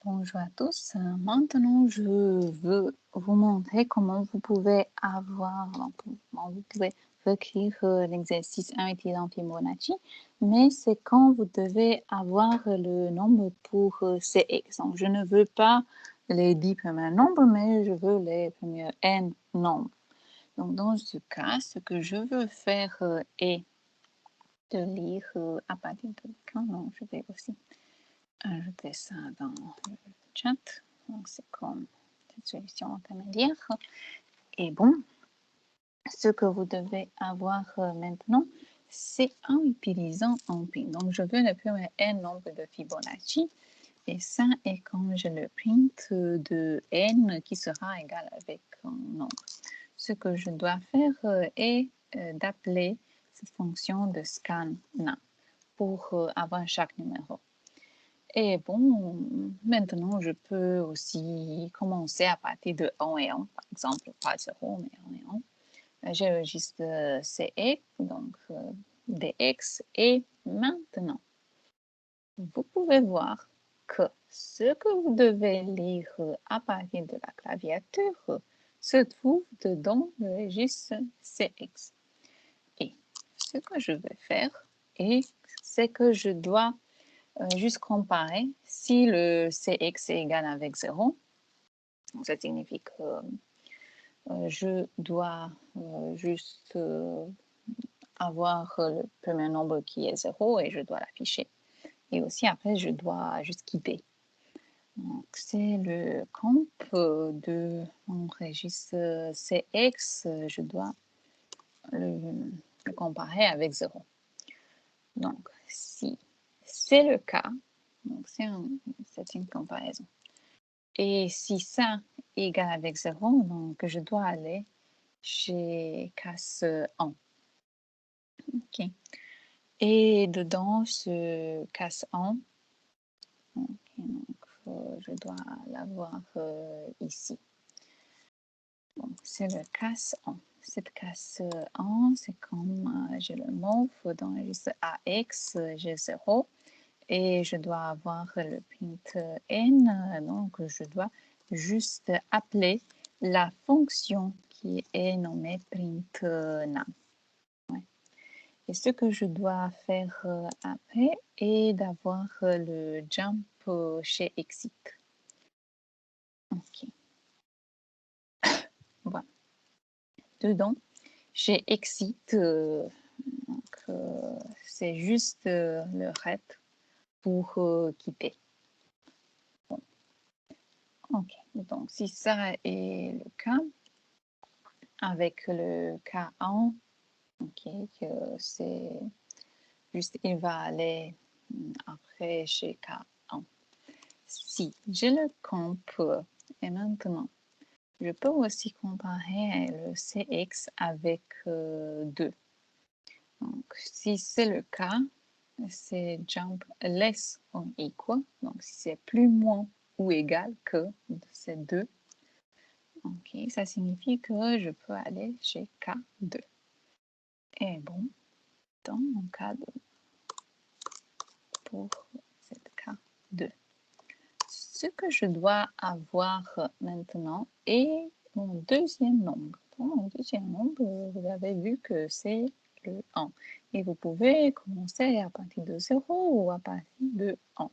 Bonjour à tous. Maintenant, je veux vous montrer comment vous pouvez écrire l'exercice 1 utilisant Fibonacci, mais c'est quand vous devez avoir le nombre pour Cx. Donc, je ne veux pas les 10 premiers nombres, mais je veux les premiers n nombres. Donc, dans ce cas, ce que je veux faire est de lire à partir de quand non, je vais aussi ajouter ça dans le chat. Donc, c'est comme cette solution intermédiaire. Et bon, ce que vous devez avoir maintenant, c'est en utilisant un print. Donc, je veux le premier n nombre de Fibonacci. Et ça est quand je le print de n qui sera égal avec un nombre. Ce que je dois faire est d'appeler cette fonction de scan pour avoir chaque numéro. Et bon, maintenant, je peux aussi commencer à partir de 1 et 1, par exemple, pas 0, mais 1 et 1. J'enregistre CX, donc DX, et maintenant, vous pouvez voir que ce que vous devez lire à partir de la claviature se trouve dans le registre CX. Et ce que je vais faire, c'est que je dois juste comparer si le Cx est égal avec 0. Donc, ça signifie que je dois juste avoir le premier nombre qui est 0 et je dois l'afficher. Et aussi après, je dois juste quitter. Donc, c'est le comp de mon registre Cx. Je dois le comparer avec 0. Donc, si c'est le cas, donc c'est une comparaison. Et si ça est égal avec 0, donc je dois aller chez casse 1. OK. Et dedans ce casse 1, okay, donc je dois l'avoir ici. Donc c'est le casse 1. Cette casse 1, c'est comme j'ai le move dans le registre AX, j'ai 0. Et je dois avoir le print n, donc je dois juste appeler la fonction qui est nommée print num. Ouais. Et ce que je dois faire après est d'avoir le jump chez exit. Ok. Voilà. Dedans, chez exit, c'est juste le ret pour quitter. Ok, donc si ça est le cas, avec le K1, ok, que c'est juste, il va aller après chez K1. Si j'ai le comp, et maintenant, je peux aussi comparer le CX avec 2. Donc, si c'est le cas, c'est jump less or equal. Donc, si c'est plus, moins ou égal que ces 2, ok, ça signifie que je peux aller chez K2. Et bon, dans mon cas pour cette K2. Ce que je dois avoir maintenant est mon deuxième nombre. Pour mon deuxième nombre, vous avez vu que c'est le 1. Et vous pouvez commencer à partir de 0 ou à partir de 1.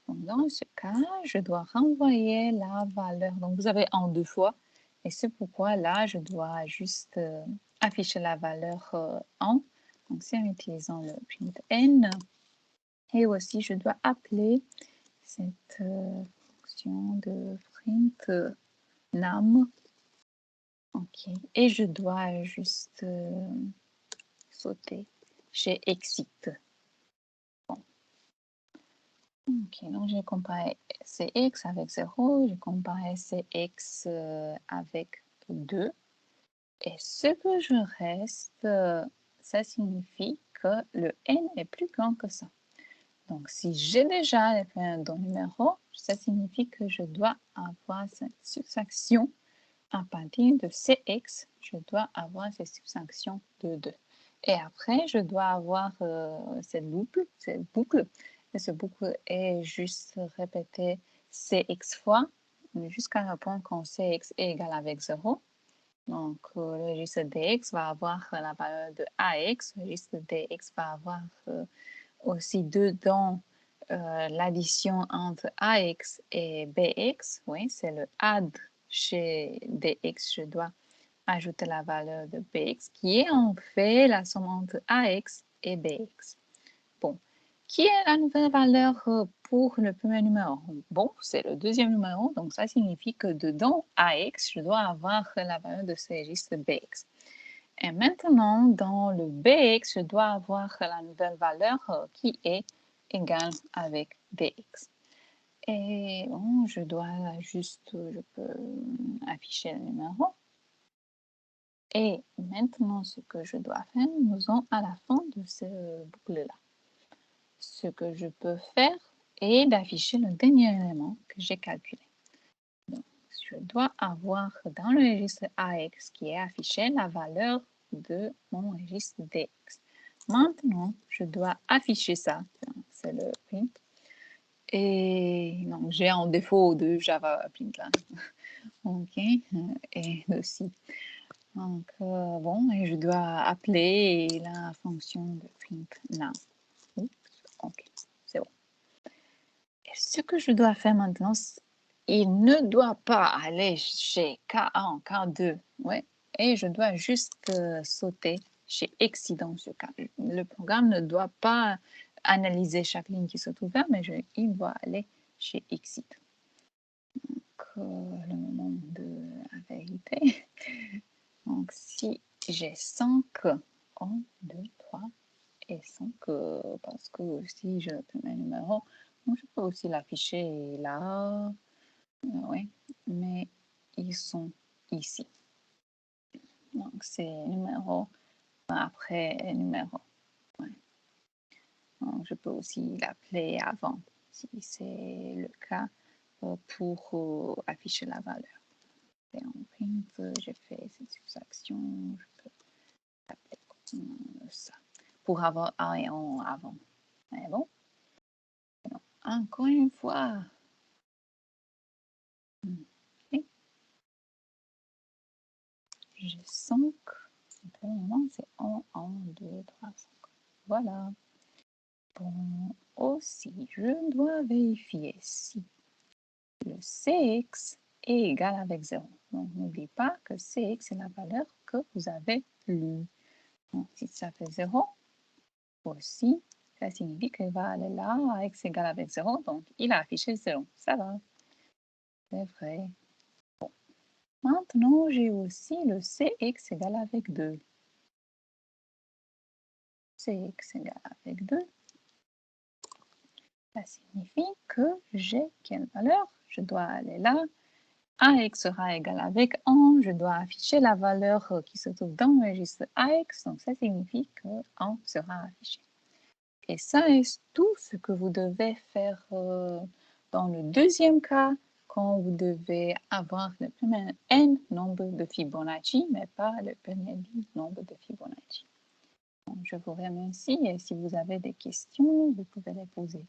Donc, dans ce cas, je dois renvoyer la valeur. Donc, vous avez 1 deux fois. Et c'est pourquoi là, je dois juste afficher la valeur 1. Donc, c'est en utilisant le print n. Et aussi, je dois appeler cette fonction de print num. OK. Et je dois juste sauter chez exit. Bon. OK, donc j'ai comparé Cx avec 0, j'ai comparé Cx avec 2. Et ce que je reste, ça signifie que le n est plus grand que ça. Donc, si j'ai déjà un don numéro, ça signifie que je dois avoir cette subtraction à partir de Cx, je dois avoir cette subtraction de 2. Et après, je dois avoir cette boucle. Et cette boucle est juste répétée cx fois, jusqu'à répondre quand cx est égal avec 0. Donc, le registre dx va avoir la valeur de ax, le registre dx va avoir aussi dedans l'addition entre ax et bx. Oui, c'est le add chez dx. Je dois ajouter la valeur de bx, qui est en fait la somme entre ax et bx. Bon, qui est la nouvelle valeur pour le premier numéro? Bon, c'est le deuxième numéro, donc ça signifie que dedans ax, je dois avoir la valeur de ce registre bx. Et maintenant, dans le bx, je dois avoir la nouvelle valeur qui est égale avec bx. Et bon, je peux afficher le numéro. Et maintenant, ce que je dois faire, nous sommes à la fin de ce boucle-là. Ce que je peux faire est d'afficher le dernier élément que j'ai calculé. Donc, je dois avoir dans le registre AX qui est affiché la valeur de mon registre DX. Maintenant, je dois afficher ça. C'est le print. Et donc, j'ai en défaut de Java print là. OK. Et aussi. Donc, bon, et je dois appeler la fonction de print now. OK, c'est bon. Et ce que je dois faire maintenant, il ne doit pas aller chez K1, K2. Ouais. Et je dois juste sauter chez Exit dans ce cas. Le programme ne doit pas analyser chaque ligne qui se trouve là, mais il doit aller chez Exit. Donc, le moment de la vérité. Donc, si j'ai 5, 1, 2, 3 et 5, parce que si je mets un numéro, je peux aussi l'afficher là. Oui, mais ils sont ici. Donc, c'est numéro après numéro. Ouais. Donc, je peux aussi l'appeler avant, si c'est le cas, pour afficher la valeur. Et en print, j'ai fait cette subtraction, je peux l'appeler comme ça, pour avoir A et en avant. Mais bon, encore une fois. Okay. J'ai 5. Pour le moment, c'est 1, 2, 3, 5. Voilà. Bon, aussi, je dois vérifier si le Cx est égal avec 0. Donc, n'oubliez pas que Cx est la valeur que vous avez lue. Donc, si ça fait 0, aussi, ça signifie qu'il va aller là, x égale avec 0, donc il a affiché 0. Ça va. C'est vrai. Bon. Maintenant, j'ai aussi le Cx égale avec 2. Cx égale avec 2. Ça signifie que j'ai quelle valeur? Je dois aller là. AX sera égal avec 1. Je dois afficher la valeur qui se trouve dans le registre AX. Donc, ça signifie que 1 sera affiché. Et ça est tout ce que vous devez faire dans le deuxième cas, quand vous devez avoir le premier n nombre de Fibonacci, mais pas le premier nombre de Fibonacci. Donc, je vous remercie et si vous avez des questions, vous pouvez les poser.